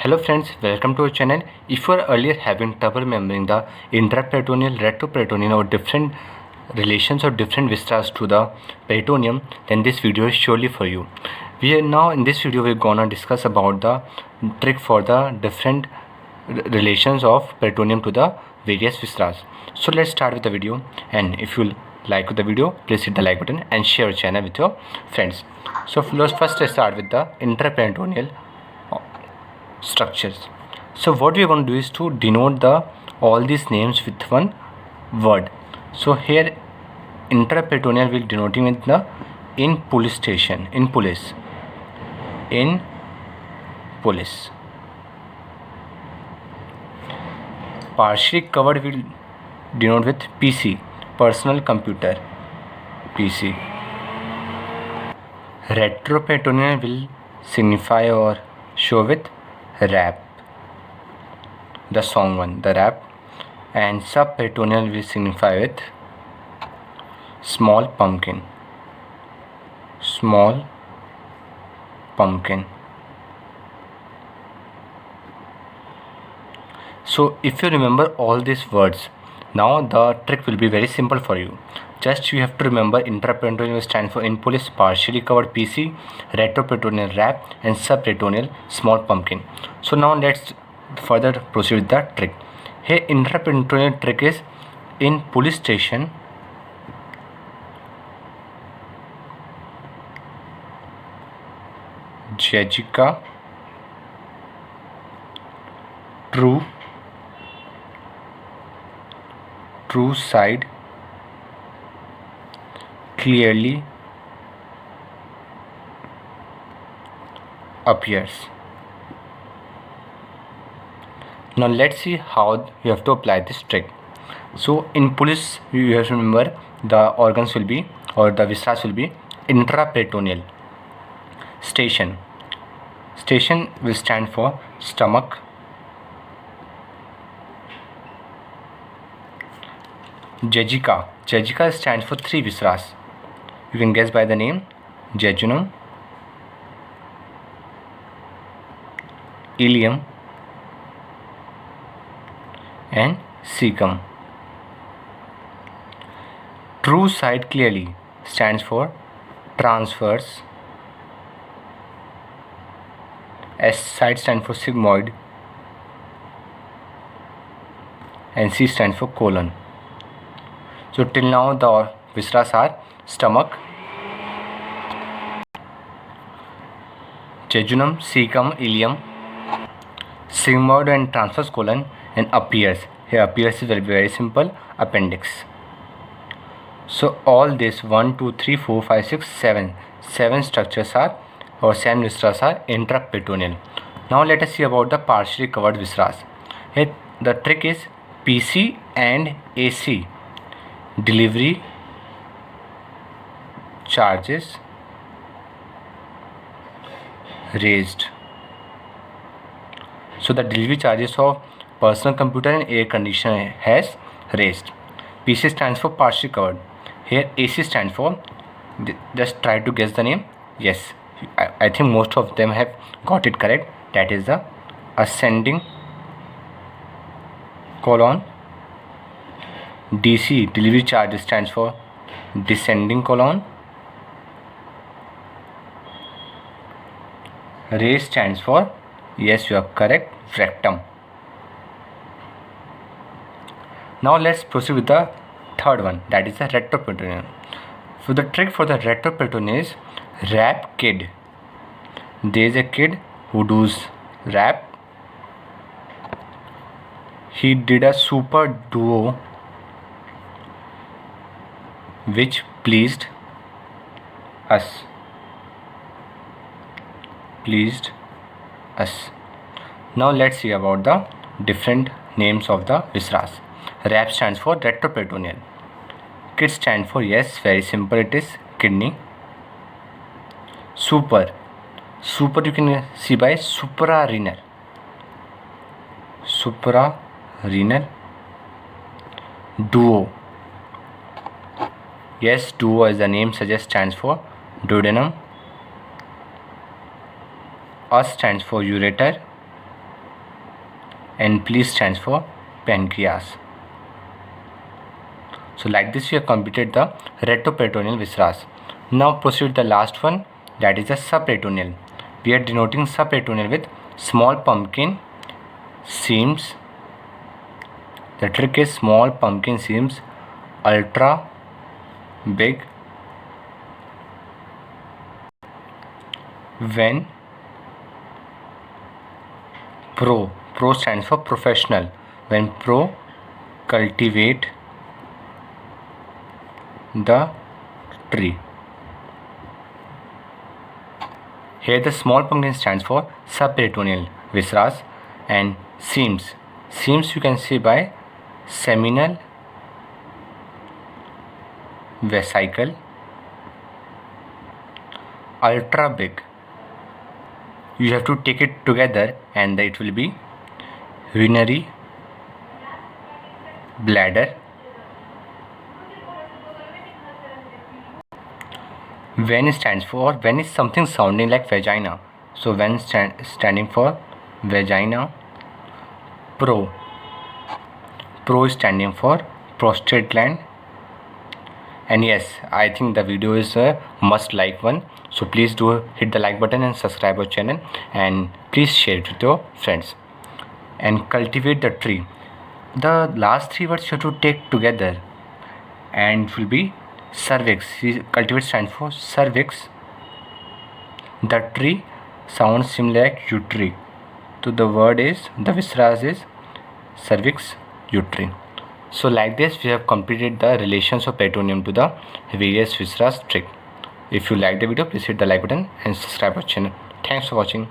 Hello friends, welcome to our channel. If you are earlier having trouble remembering the intraperitoneal, retroperitoneal or different relations or different vistas to the peritoneum, then this video is surely for you. We are now in this video we're gonna discuss about the trick for the different relations of peritoneum to the various vistas. So let's start with the video, and if you like the video, please hit the like button and share our channel with your friends. So first let's start with the intraperitoneal structures. So what we are going to do is to denote all these names with one word. So here intraperitoneal will denoting with the in police. Partially covered will denote with PC, personal computer, PC. Retroperitoneal will signify or show with rap, the song one, the rap. And subperitoneal will signify with small pumpkin. So if you remember all these words, now the trick will be very simple for you. Just you have to remember intraperitoneal stands for in police, partially covered PC, retroperitoneal wrap, and subperitoneal small pumpkin. So now let's further proceed with the trick. Here intraperitoneal trick is in police station. Jessica true side clearly appears. Now let's see how you have to apply this trick. So in police you have to remember the organs will be, or the vistas will be, intraperitoneal. Station will stand for stomach. Jejika stands for three visceras. You can guess by the name: jejunum, ileum, and cecum. True side clearly stands for transverse. S side stands for sigmoid, and C stands for colon. So till now the visceras are stomach, jejunum, cecum, ileum, sigmoid and transverse colon, and appears. Here appears is very simple, appendix. So all this 1, 2, 3, 4, 5, 6, 7 structures are, or 7 visceras are intraperitoneal. Now let us see about the partially covered visceras. Here the trick is PC and AC. Delivery charges raised. So the delivery charges of personal computer and air conditioner has raised. PC stands for partially covered. Here AC stands for, just try to guess the name. Yes, I think most of them have got it correct. That is the ascending colon. DC, delivery charge, stands for descending colon. Raised stands for, yes you are correct, rectum. Now let's proceed with the third one, that is the retroperitoneal. So the trick for the retroperitoneal is rap kid. There is a kid who does rap. He did a super duo which pleased us. Now let's see about the different names of the visceras. Rap stands for retroperitoneal. Kid stands for, yes, very simple, it is kidney. Super you can see by suprarenal. Duo, yes, duo as the name suggests stands for duodenum. U stands for ureter. and P stands for pancreas. So like this we have completed the retroperitoneal viscera. Now proceed with the last one, that is the subperitoneal. We are denoting subperitoneal with small pumpkin seams. The trick is small pumpkin seams, ultra big. When pro stands for professional. When pro cultivate the tree. Here the small pumpkin stands for subperitoneal viscera, and seams you can see by seminal vesicle. Ultra big, you have to take it together and it will be urinary bladder. Ven stands for, ven is something sounding like vagina, so ven standing for vagina. Pro is standing for prostate gland. And yes, I think the video is a must like one, so please do hit the like button and subscribe our channel, and please share it with your friends. And cultivate the tree, the last three words you have to take together and it will be cervix. Cultivate stands for cervix. The tree sounds similar like uteri, so the word is, the viscera is cervix uteri. So like this we have completed the relations of peritoneum to the various viscera trick. If you like the video, please hit the like button and subscribe our channel. Thanks for watching.